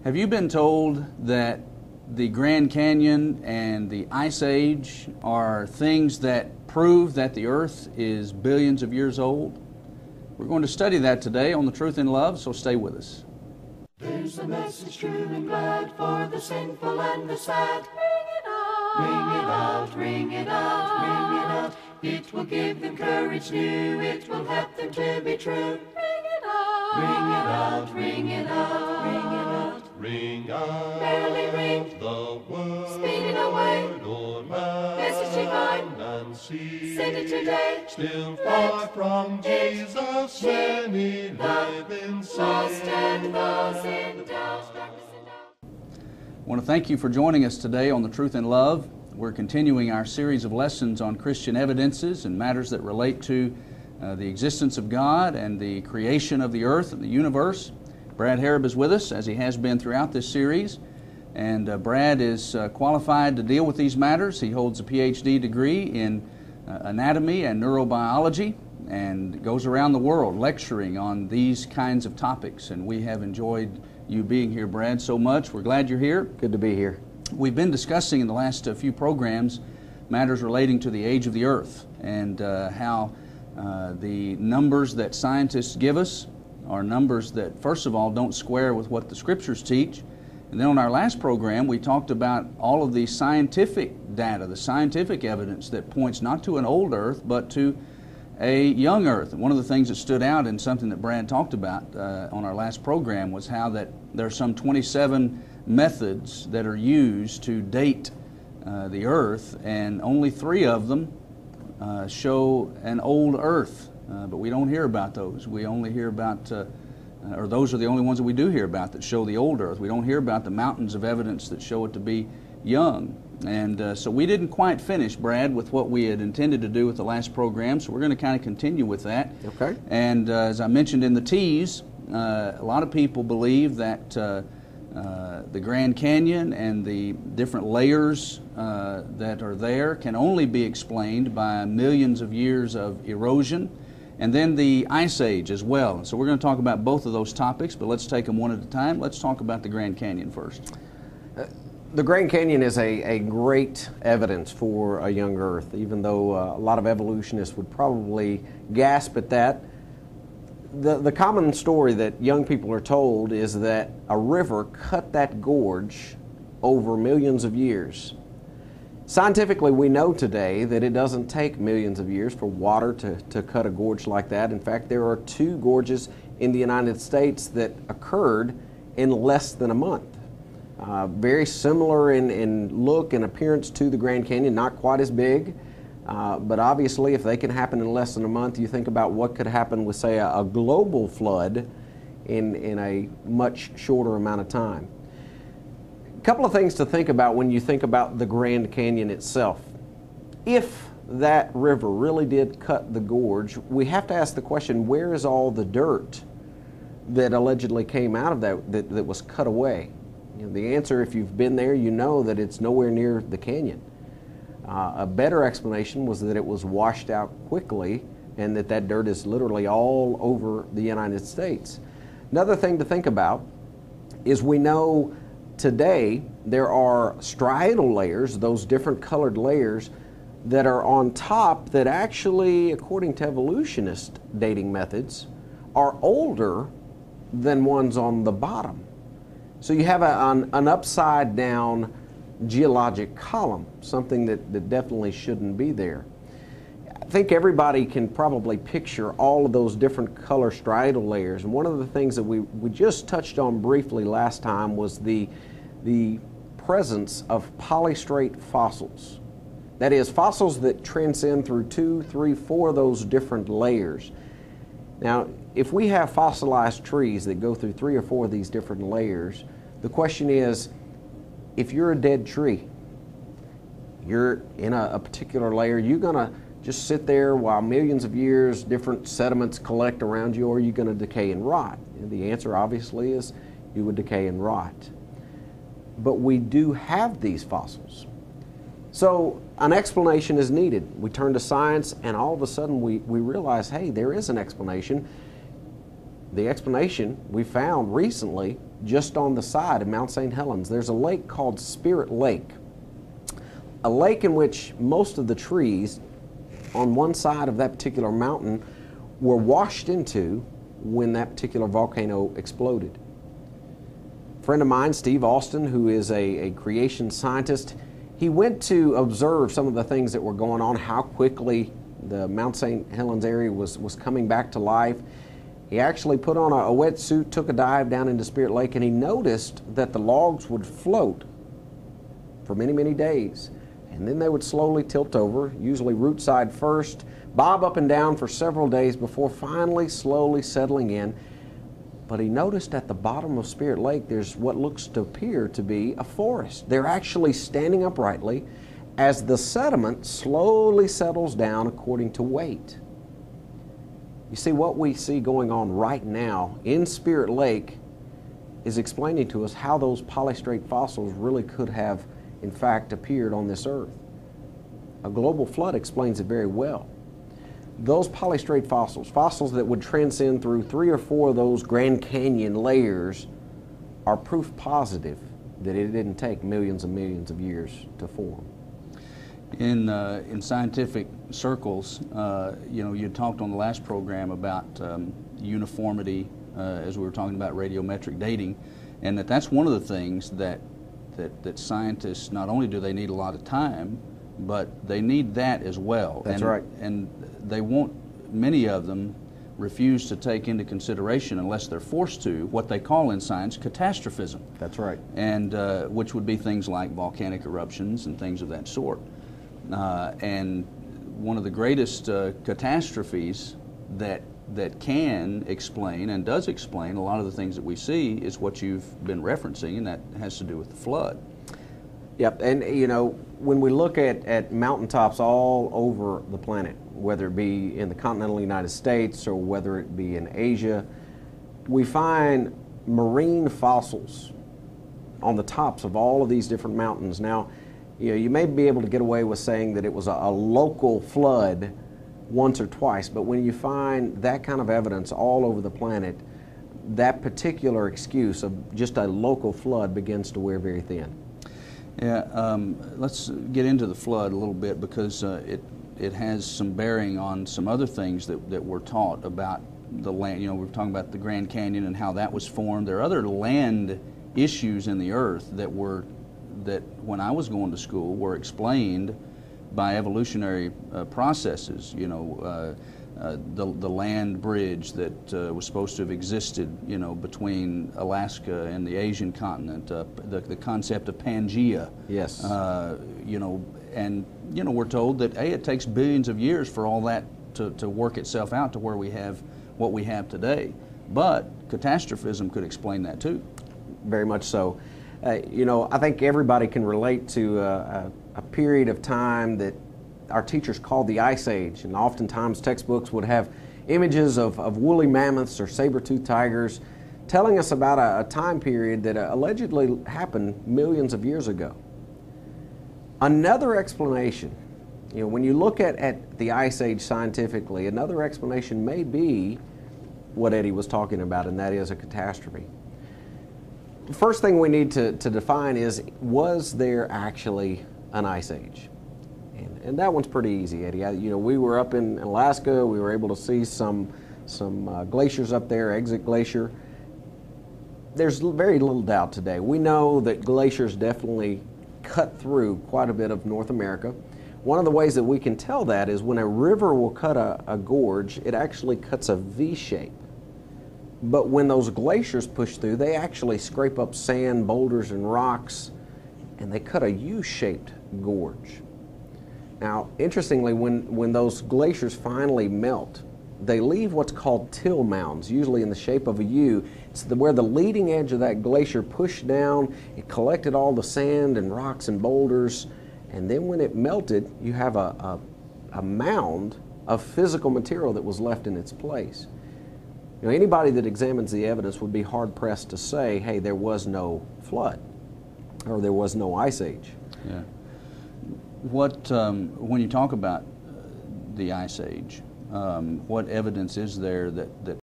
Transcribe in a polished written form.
Have you been told that the Grand Canyon and the Ice Age are things that prove that the Earth is billions of years old? We're going to study that today on The Truth in Love, so stay with us. There's a message true and glad for the sinful and the sad. Ring it out, ring it out, ring it out. It will give them courage new, it will help them to be true. Ring it out, ring it out, ring it out, ring it out. Ring out, merrily ring the word, speeding away, Lord, man, message divine, and see. send it today. Still far from Jesus, many live in Lost and sin. those in doubt, darkness and doubt. I want to thank you for joining us today on The Truth in Love. We're continuing our series of lessons on Christian evidences and matters that relate to the existence of God and the creation of the earth and the universe. Brad Harrop is with us, as he has been throughout this series. And Brad is qualified to deal with these matters. He holds a PhD degree in anatomy and neurobiology and goes around the world lecturing on these kinds of topics. And we have enjoyed you being here, Brad, so much. We're glad you're here. Good to be here. We've been discussing in the last few programs matters relating to the age of the earth and how the numbers that scientists give us are numbers that, first of all, don't square with what the Scriptures teach. And then on our last program, we talked about all of the scientific data, the scientific evidence that points not to an old earth, but to a young earth. And one of the things that stood out in something that Brad talked about on our last program was how that there are some 27 methods that are used to date the earth, and only 3 of them show an old earth. But we don't hear about those. We only hear about, or those are the only ones that we do hear about that show the old earth. We don't hear about the mountains of evidence that show it to be young. And so we didn't quite finish, Brad, with what we had intended to do with the last program, so we're going to kind of continue with that. Okay. And as I mentioned in the tease, a lot of people believe that the Grand Canyon and the different layers that are there can only be explained by millions of years of erosion, and then the Ice Age as well. And so we're going to talk about both of those topics, but let's take them one at a time. Let's talk about the Grand Canyon first. The Grand Canyon is a great evidence for a young Earth, even though a lot of evolutionists would probably gasp at that. The common story that young people are told is that a river cut that gorge over millions of years. Scientifically, we know today that it doesn't take millions of years for water to cut a gorge like that. In fact, there are 2 gorges in the United States that occurred in less than a month. Very similar in look and appearance to the Grand Canyon, not quite as big. But obviously, if they can happen in less than a month, you think about what could happen with, say, a global flood in a much shorter amount of time. A couple of things to think about when you think about the Grand Canyon itself. If that river really did cut the gorge, we have to ask the question, where is all the dirt that allegedly came out of that was cut away? You know, the answer, if you've been there, you know that it's nowhere near the canyon. A better explanation was that it was washed out quickly and that dirt is literally all over the United States. Another thing to think about is we know today there are striatal layers, those different colored layers that are on top that actually, according to evolutionist dating methods, are older than ones on the bottom. So you have an upside down geologic column, something that definitely shouldn't be there. I think everybody can probably picture all of those different color striatal layers, and one of the things that we just touched on briefly last time was the presence of polystrate fossils. That is, fossils that transcend through 2, 3, 4 of those different layers. Now, if we have fossilized trees that go through 3 or 4 of these different layers, the question is, if you're a dead tree, you're in a particular layer, you're going to just sit there while millions of years different sediments collect around you, or are you going to decay and rot? And the answer obviously is you would decay and rot. But we do have these fossils. So an explanation is needed. We turn to science and all of a sudden we realize, hey, there is an explanation. The explanation we found recently just on the side of Mount St. Helens, there's a lake called Spirit Lake, a lake in which most of the trees on one side of that particular mountain were washed into when that particular volcano exploded. A friend of mine, Steve Austin, who is a creation scientist, he went to observe some of the things that were going on, how quickly the Mount St. Helens area was coming back to life. He actually put on a wetsuit, took a dive down into Spirit Lake, and he noticed that the logs would float for many, many days. And then they would slowly tilt over, usually root side first, bob up and down for several days before finally slowly settling in. But he noticed at the bottom of Spirit Lake there's what looks to appear to be a forest. They're actually standing uprightly as the sediment slowly settles down according to weight. You see, what we see going on right now in Spirit Lake is explaining to us how those polystrate fossils really could have, in fact, appeared on this earth. A global flood explains it very well. Those polystrate fossils, fossils that would transcend through 3 or 4 of those Grand Canyon layers, are proof positive that it didn't take millions and millions of years to form. In scientific circles, you talked on the last program about uniformity, as we were talking about radiometric dating, and that's one of the things that scientists, not only do they need a lot of time, but they need that as well. That's right. And they won't, many of them refuse to take into consideration, unless they're forced to, what they call in science catastrophism. That's right. And which would be things like volcanic eruptions and things of that sort. And one of the greatest catastrophes that can explain and does explain a lot of the things that we see is what you've been referencing, and that has to do with the flood. Yep, and when we look at mountaintops all over the planet, whether it be in the continental United States or whether it be in Asia, we find marine fossils on the tops of all of these different mountains. Now, you may be able to get away with saying that it was a local flood once or twice, but when you find that kind of evidence all over the planet, that particular excuse of just a local flood begins to wear very thin. Yeah, let's get into the flood a little bit, because it has some bearing on some other things that we're taught about the land. We're talking about the Grand Canyon and how that was formed. There are other land issues in the earth that when I was going to school were explained by evolutionary processes. The land bridge that was supposed to have existed, between Alaska and the Asian continent, the concept of Pangea. Yes. We're told that it takes billions of years for all that to work itself out to where we have what we have today. But catastrophism could explain that too. Very much so. I think everybody can relate to a period of time that our teachers called the Ice Age, and oftentimes textbooks would have images of woolly mammoths or saber-toothed tigers telling us about a time period that allegedly happened millions of years ago. Another explanation, when you look at the Ice Age scientifically, another explanation may be what Eddie was talking about, and that is a catastrophe. The first thing we need to define is, was there actually an Ice Age? And that one's pretty easy, Eddie. We were up in Alaska. We were able to see some glaciers up there, Exit Glacier. There's very little doubt today. We know that glaciers definitely cut through quite a bit of North America. One of the ways that we can tell that is when a river will cut a gorge, it actually cuts a V shape. But when those glaciers push through, they actually scrape up sand, boulders, and rocks, and they cut a U-shaped gorge. Now, interestingly, when those glaciers finally melt, they leave what's called till mounds, usually in the shape of a U. It's where the leading edge of that glacier pushed down, it collected all the sand and rocks and boulders, and then when it melted, you have a mound of physical material that was left in its place. Anybody that examines the evidence would be hard-pressed to say, hey, there was no flood, or there was no Ice Age. Yeah. When you talk about the Ice Age, what evidence is there that